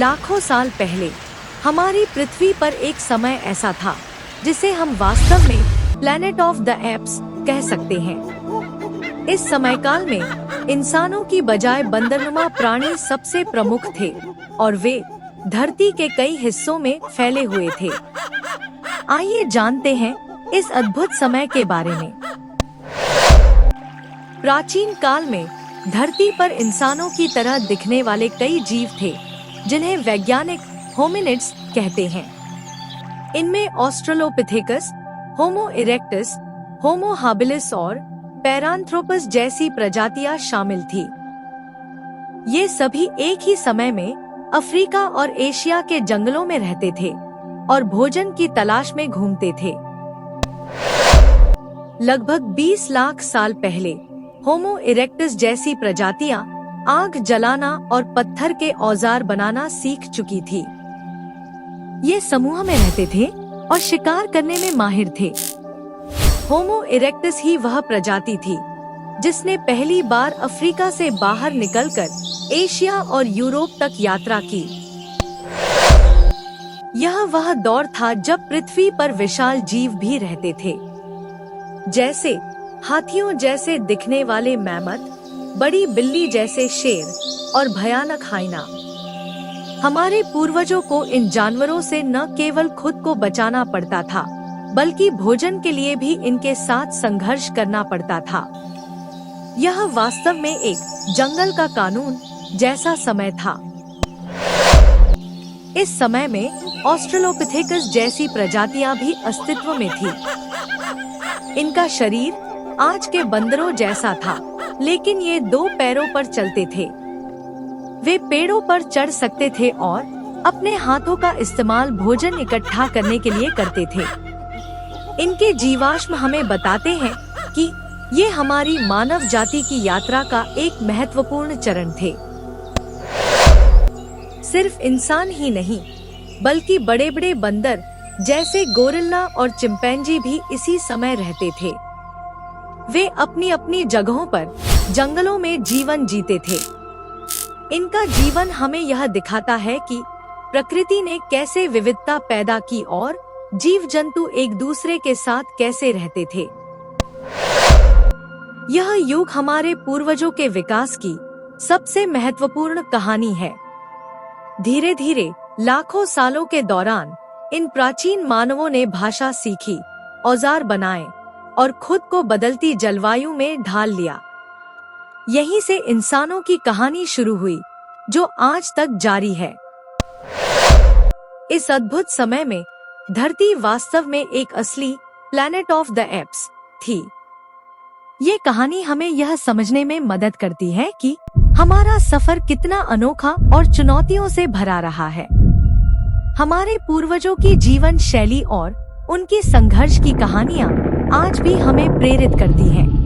लाखों साल पहले हमारी पृथ्वी पर एक समय ऐसा था जिसे हम वास्तव में प्लैनेट ऑफ द एप्स कह सकते हैं। इस समयकाल में इंसानों की बजाय बंदरनुमा प्राणी सबसे प्रमुख थे और वे धरती के कई हिस्सों में फैले हुए थे। आइए जानते हैं इस अद्भुत समय के बारे में। प्राचीन काल में धरती पर इंसानों की तरह दिखने वाले कई जीव थे जिन्हें वैज्ञानिक होमिनिड्स कहते हैं। इनमें ऑस्ट्रेलोपिथेकस, होमो इरेक्टस, होमो हाबिलिस और पैरांथ्रोपस जैसी प्रजातियां शामिल थी। ये सभी एक ही समय में अफ्रीका और एशिया के जंगलों में रहते थे और भोजन की तलाश में घूमते थे। लगभग 20 लाख साल पहले होमो इरेक्टस जैसी प्रजातियां आग जलाना और पत्थर के औजार बनाना सीख चुकी थी। ये समूह में रहते थे और शिकार करने में माहिर थे। होमो इरेक्टस ही वह प्रजाति थी जिसने पहली बार अफ्रीका से बाहर निकलकर एशिया और यूरोप तक यात्रा की। यह वह दौर था जब पृथ्वी पर विशाल जीव भी रहते थे, जैसे हाथियों जैसे दिखने वाले मैमथ, बड़ी बिल्ली जैसे शेर और भयानक हाइना। हमारे पूर्वजों को इन जानवरों से न केवल खुद को बचाना पड़ता था बल्कि भोजन के लिए भी इनके साथ संघर्ष करना पड़ता था। यह वास्तव में एक जंगल का कानून जैसा समय था। इस समय में ऑस्ट्रेलोपिथेकस जैसी प्रजातियां भी अस्तित्व में थी। इनका शरीर आज के बंदरों जैसा था, लेकिन ये 2 पैरों पर चलते थे। वे पेड़ों पर चढ़ सकते थे और अपने हाथों का इस्तेमाल भोजन इकट्ठा करने के लिए करते थे। इनके जीवाश्म हमें बताते हैं कि ये हमारी मानव जाति की यात्रा का एक महत्वपूर्ण चरण थे। सिर्फ इंसान ही नहीं, बल्कि बड़े बड़े बंदर जैसे गोरिल्ला और चिंपैंजी भी इसी समय रहते थे। वे अपनी अपनी जगहों पर जंगलों में जीवन जीते थे। इनका जीवन हमें यह दिखाता है कि प्रकृति ने कैसे विविधता पैदा की और जीव जंतु एक दूसरे के साथ कैसे रहते थे। यह युग हमारे पूर्वजों के विकास की सबसे महत्वपूर्ण कहानी है। धीरे धीरे लाखों सालों के दौरान इन प्राचीन मानवों ने भाषा सीखी, औजार बनाए और खुद को बदलती जलवायु में ढाल लिया। यहीं से इंसानों की कहानी शुरू हुई, जो आज तक जारी है। इस अद्भुत समय में धरती वास्तव में एक असली प्लैनेट ऑफ द एप्स थी। ये कहानी हमें यह समझने में मदद करती है कि हमारा सफर कितना अनोखा और चुनौतियों से भरा रहा है। हमारे पूर्वजों की जीवन शैली और उनकी संघर्ष की कहानियाँ आज भी हमें प्रेरित करती हैं।